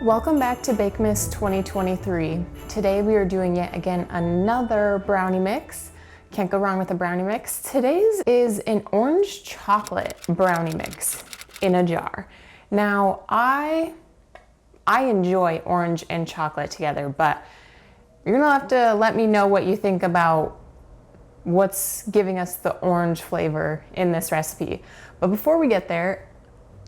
Welcome back to Bakemas 2023. Today we are doing yet again another brownie mix. Can't go wrong with a brownie mix. Today's is an orange chocolate brownie mix in a jar. Now I enjoy orange and chocolate together, but you're gonna have to let me know what you think about what's giving us the orange flavor in this recipe. But before we get there,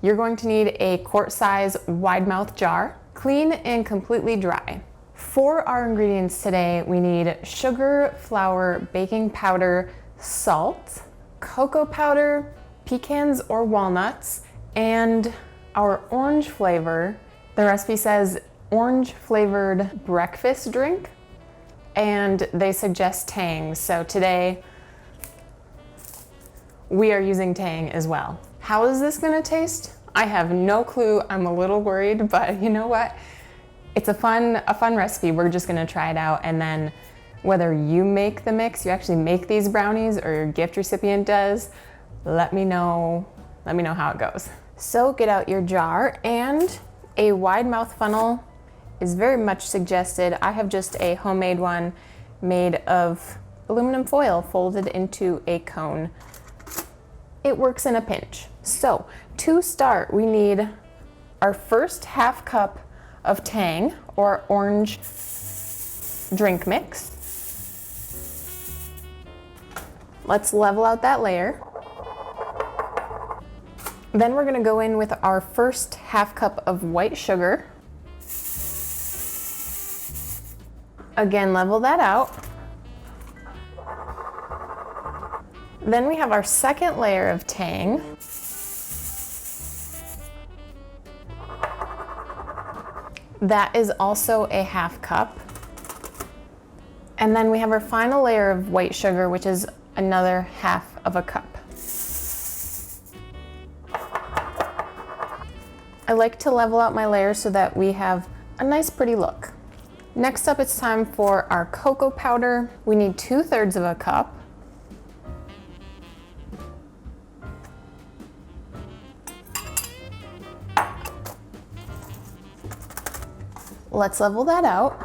you're going to need a quart size wide mouth jar, clean and completely dry. For our ingredients today, we need sugar, flour, baking powder, salt, cocoa powder, pecans or walnuts, and our orange flavor. The recipe says orange flavored breakfast drink, and they suggest Tang. So today we are using Tang as well. How is this gonna taste? I have no clue. I'm a little worried, but you know what? It's a fun recipe. We're just gonna try it out, and then whether you make the mix, you actually make these brownies, or your gift recipient does, let me know how it goes. So get out your jar, and a wide mouth funnel is very much suggested. I have just a homemade one made of aluminum foil folded into a cone. It works in a pinch. So to start, we need our first half cup of Tang or orange drink mix. Let's level out that layer. Then we're gonna go in with our first half cup of white sugar. Again, level that out. Then we have our second layer of Tang. That is also a half cup. And then we have our final layer of white sugar, which is another half of a cup. I like to level out my layers so that we have a nice pretty look. Next up, it's time for our cocoa powder. We need 2/3 of a cup. Let's level that out.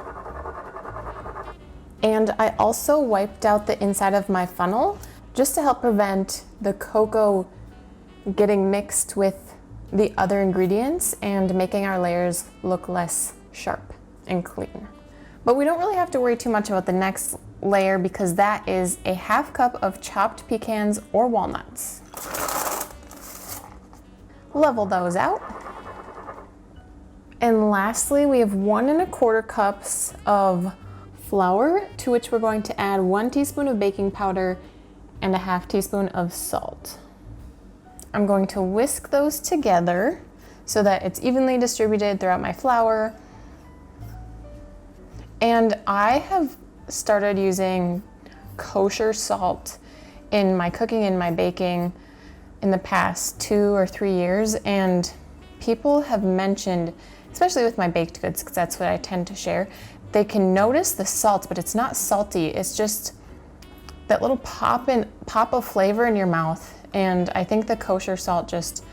And I also wiped out the inside of my funnel just to help prevent the cocoa getting mixed with the other ingredients and making our layers look less sharp and clean. But we don't really have to worry too much about the next layer because that is a half cup of chopped pecans or walnuts. Level those out. And lastly, we have 1 1/4 cups of flour, to which we're going to add 1 teaspoon of baking powder and a 1/2 teaspoon of salt. I'm going to whisk those together so that it's evenly distributed throughout my flour. And I have started using kosher salt in my cooking and my baking in the past 2 or 3 years, and people have mentioned, especially with my baked goods, because that's what I tend to share, they can notice the salt, but it's not salty. It's just that little pop of flavor in your mouth. And I think the kosher salt just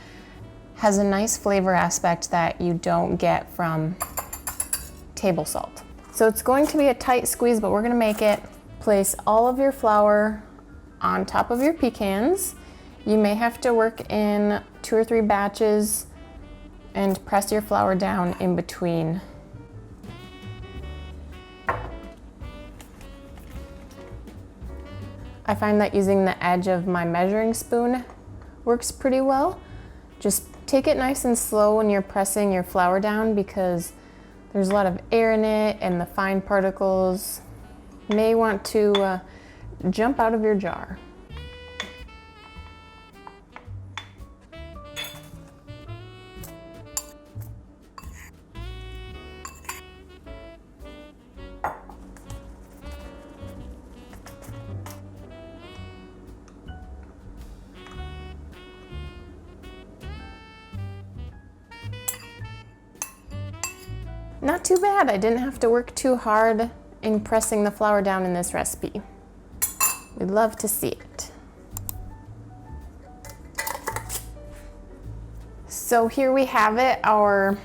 has a nice flavor aspect that you don't get from table salt. So it's going to be a tight squeeze, but we're gonna make it. Place all of your flour on top of your pecans. You may have to work in 2 or 3 batches and press your flour down in between. I find that using the edge of my measuring spoon works pretty well. Just take it nice and slow when you're pressing your flour down because there's a lot of air in it and the fine particles may want to jump out of your jar. Not too bad. I didn't have to work too hard in pressing the flour down in this recipe. We'd love to see it. So here we have it, our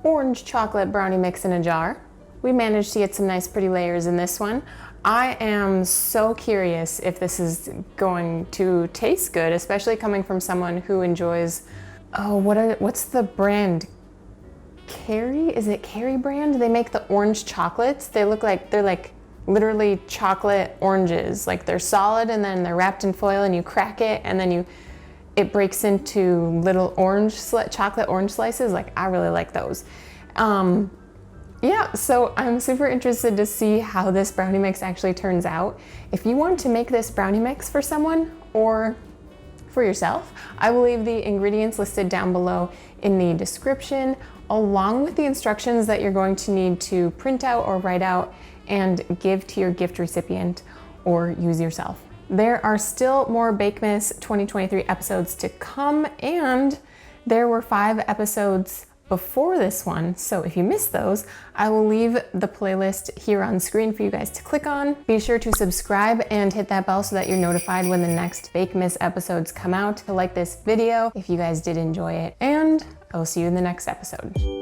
orange chocolate brownie mix in a jar. We managed to get some nice pretty layers in this one. I am so curious if this is going to taste good, especially coming from someone who enjoys, oh, what's the brand? Kerry? Is it Kerry brand? They make the orange chocolates. They're like literally chocolate oranges. Like they're solid and then they're wrapped in foil and you crack it and then it breaks into little chocolate orange slices. Like I really like those. Yeah, so I'm super interested to see how this brownie mix actually turns out. If you want to make this brownie mix for someone or for yourself, I will leave the ingredients listed down below in the description, along with the instructions that you're going to need to print out or write out and give to your gift recipient or use yourself. There are still more Bakemas 2023 episodes to come, and there were 5 episodes before this one, so if you missed those, I will leave the playlist here on screen for you guys to click on. Be sure to subscribe and hit that bell so that you're notified when the next Bakemas episodes come out. Like this video if you guys did enjoy it, and I'll see you in the next episode.